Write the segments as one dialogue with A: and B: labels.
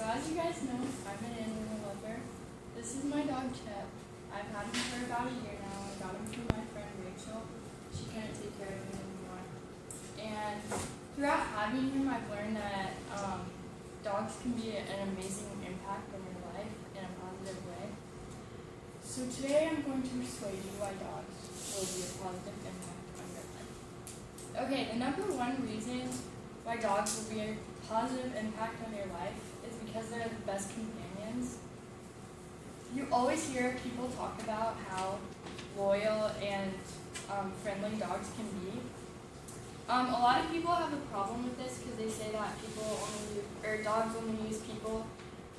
A: as you guys know, I'm an animal lover. This is my dog Chip. I've had him for about a year now. I got him from my friend Rachel. She couldn't take care of him anymore. And throughout having him, I've learned that dogs can be an amazing impact on your life in a positive way. So today I'm going to persuade you why dogs will be a positive impact on your life. Okay, the number one reason why dogs will be a positive impact on your life is because they're the best companions. You always hear people talk about how loyal and friendly dogs can be. A lot of people have a problem with this because they say that dogs only use people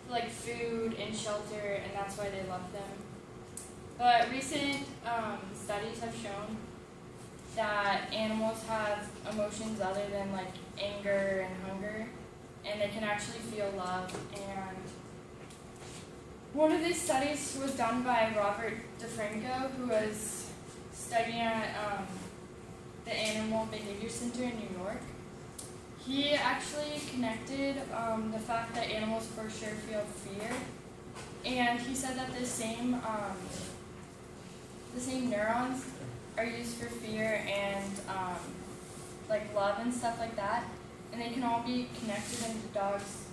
A: for like food and shelter, and that's why they love them. But recent studies have shown that animals have emotions other than like anger and hunger, and they can actually feel love. And one of these studies was done by Robert DeFranco, who was studying at the Animal Behavior Center in New York. He actually connected the fact that animals for sure feel fear, and he said that the same neurons are used for fear and like love and stuff like that, and they can all be connected in the dog's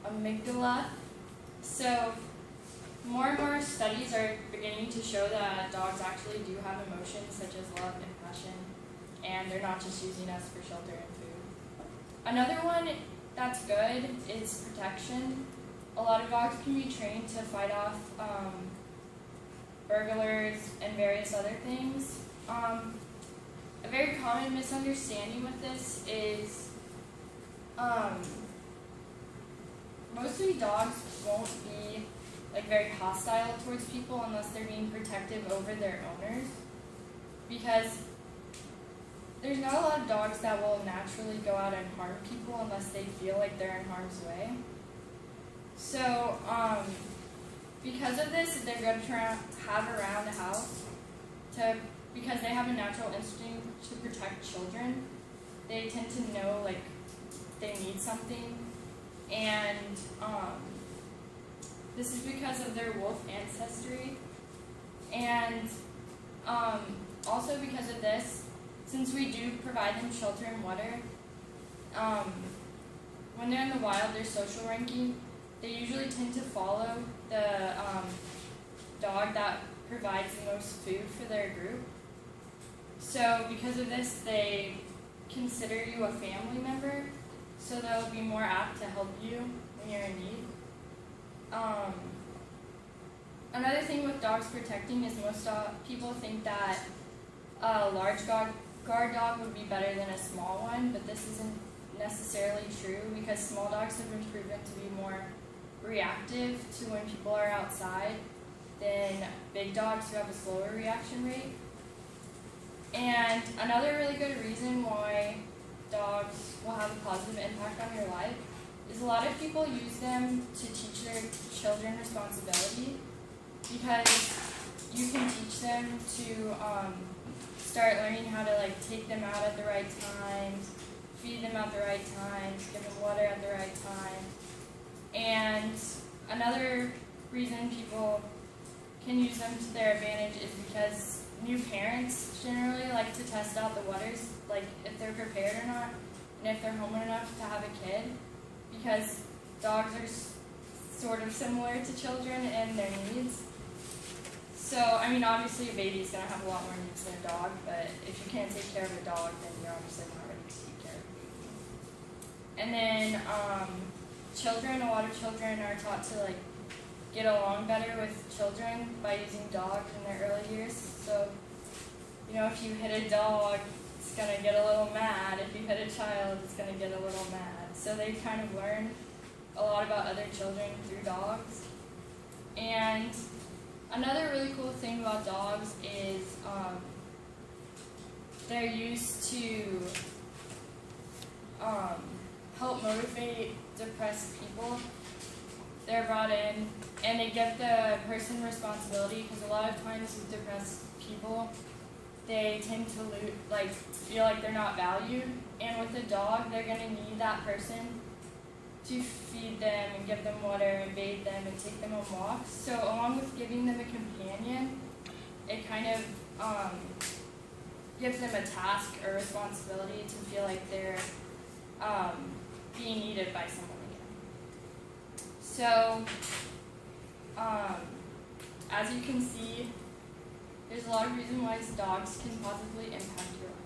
A: amygdala. So more and more studies are beginning to show that dogs actually do have emotions such as love and passion, and they're not just using us for shelter and food. Another one that's good is protection. A lot of dogs can be trained to fight off burglars and various other things. A very common misunderstanding with this is mostly dogs won't be like very hostile towards people unless they're being protective over their owners, because there's not a lot of dogs that will naturally go out and harm people unless they feel like they're in harm's way. So because of this, they're good to have around the house because they have a natural instinct to protect children. They tend to know like they need something, and this is because of their wolf ancestry, and also because of this, since we do provide them shelter and water, when they're in the wild, their social ranking, they usually tend to follow the dog that provides the most food for their group. So because of this, they consider you a family member, so they'll be more apt to help you when you're in need. Another thing with dogs protecting is most people think that a large guard dog would be better than a small one, but this isn't necessarily true because small dogs have been proven to be more reactive to when people are outside than big dogs who have a slower reaction rate. And another really good reason why dogs will have a positive impact on your life is a lot of people use them to teach their children responsibility, because you can teach them to start learning how to like take them out at the right times, feed them at the right times, give them water at the right time. And another reason people can use them to their advantage is because new parents generally like to test out the waters, like if they're prepared or not, and if they're home enough to have a kid, because dogs are sort of similar to children in their needs. So, I mean, obviously a baby's going to have a lot more needs than a dog, but if you can't take care of a dog, then you're obviously not ready to take care of a baby. And then a lot of children are taught to like get along better with children by using dogs in their early years. So, if you hit a dog, it's going to get a little mad. If you hit a child, it's going to get a little mad. So they kind of learn a lot about other children through dogs. And another really cool thing about dogs is they're used to help motivate depressed people. They're brought in, and they give the person responsibility, because a lot of times with depressed people, they tend to feel like they're not valued. And with a dog, they're going to need that person to feed them and give them water and bathe them and take them on walks. So along with giving them a companion, it kind of gives them a task or responsibility to feel like they're being needed by someone again. So as you can see, there's a lot of reasons why dogs can positively impact your life.